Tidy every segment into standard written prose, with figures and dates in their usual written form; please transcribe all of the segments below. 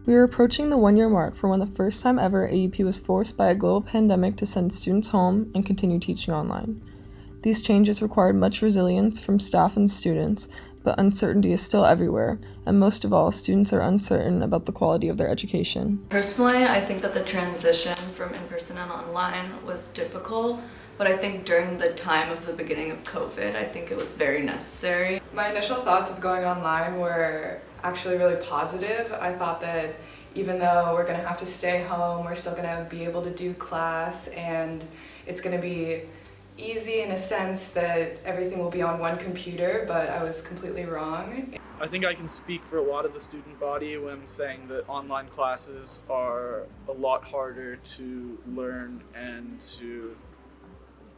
We are approaching the one-year mark for when the first time ever AUP was forced by a global pandemic to send students home and continue teaching online. These changes required much resilience from staff and students, but uncertainty is still everywhere, and most of all, students are uncertain about the quality of their education. Personally, I think that the transition from in-person and online was difficult, but I think during the time of the beginning of COVID, I think it was very necessary. My initial thoughts of going online were actually really positive. I thought that even though we're gonna have to stay home, we're still gonna be able to do class, and it's gonna be easy in a sense that everything will be on one computer, but I was completely wrong. I think I can speak for a lot of the student body when I'm saying that online classes are a lot harder to learn and to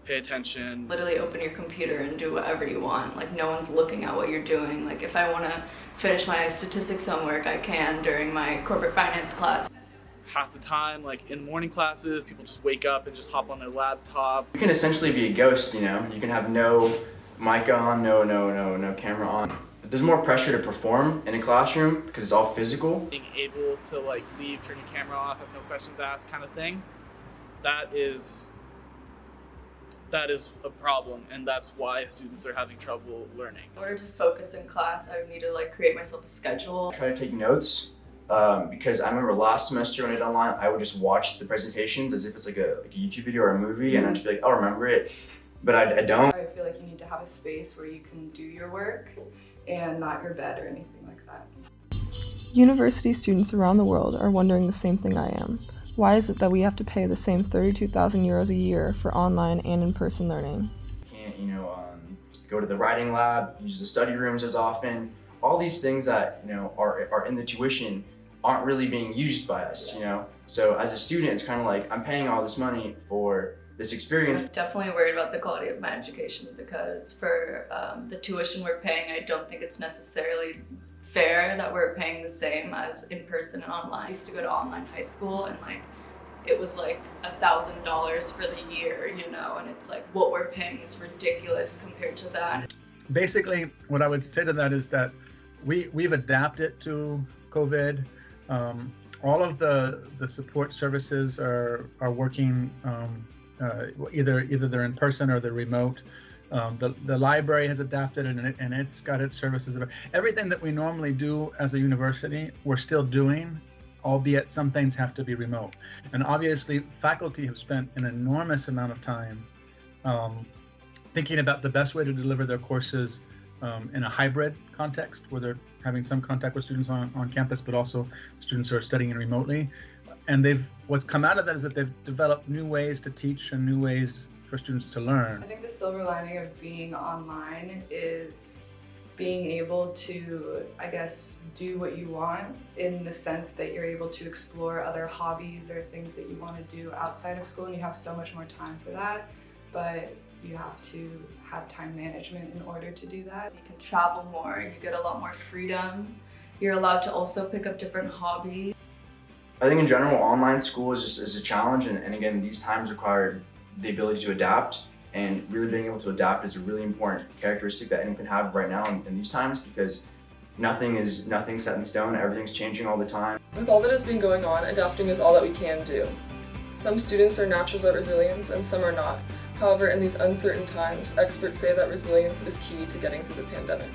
pay attention. Literally open your computer and do whatever you want. Like, no one's looking at what you're doing. Like, if I want to finish my statistics homework, I can during my corporate finance class. Half the time, like in morning classes, people just wake up and just hop on their laptop. You can essentially be a ghost, you know? You can have no mic on, no camera on. There's more pressure to perform in a classroom because it's all physical. Being able to like leave, turn your camera off, have no questions asked kind of thing, that is a problem, and that's why students are having trouble learning. In order to focus in class, I would need to like create myself a schedule. I try to take notes because I remember last semester when I did online, I would just watch the presentations as if it's like a YouTube video or a movie, and I'd just be like, I'll remember it, but I don't. I feel like you need to have a space where you can do your work and not your bed or anything like that. University students around the world are wondering the same thing I am. Why is it that we have to pay the same 32,000 euros a year for online and in-person learning? You can't, go to the writing lab, use the study rooms as often. All these things that, are in the tuition aren't really being used by us, So as a student, it's kind of like, I'm paying all this money for this experience. I'm definitely worried about the quality of my education because for the tuition we're paying, I don't think it's necessarily fair that we're paying the same as in person and online. I used to go to online high school and it was like $1,000 for the year, and it's like what we're paying is ridiculous compared to that. Basically, what I would say to that is that we've adapted to COVID. All of the support services are working either they're in person or they're remote. The library has adapted and it's got its services. Everything that we normally do as a university, we're still doing, albeit some things have to be remote. And obviously, faculty have spent an enormous amount of time thinking about the best way to deliver their courses in a hybrid context, where they're having some contact with students on campus, but also students who are studying remotely. And what's come out of that is that they've developed new ways to teach and new ways for students to learn. I think the silver lining of being online is being able to, do what you want in the sense that you're able to explore other hobbies or things that you want to do outside of school, and you have so much more time for that, but you have to have time management in order to do that. You can travel more, you get a lot more freedom, you're allowed to also pick up different hobbies. I think in general, online school is a challenge, and again, these times require the ability to adapt, and really being able to adapt is a really important characteristic that anyone can have right now in these times, because nothing's set in stone, everything's changing all the time. With all that has been going on, adapting is all that we can do. Some students are naturals at resilience and some are not. However, in these uncertain times, experts say that resilience is key to getting through the pandemic.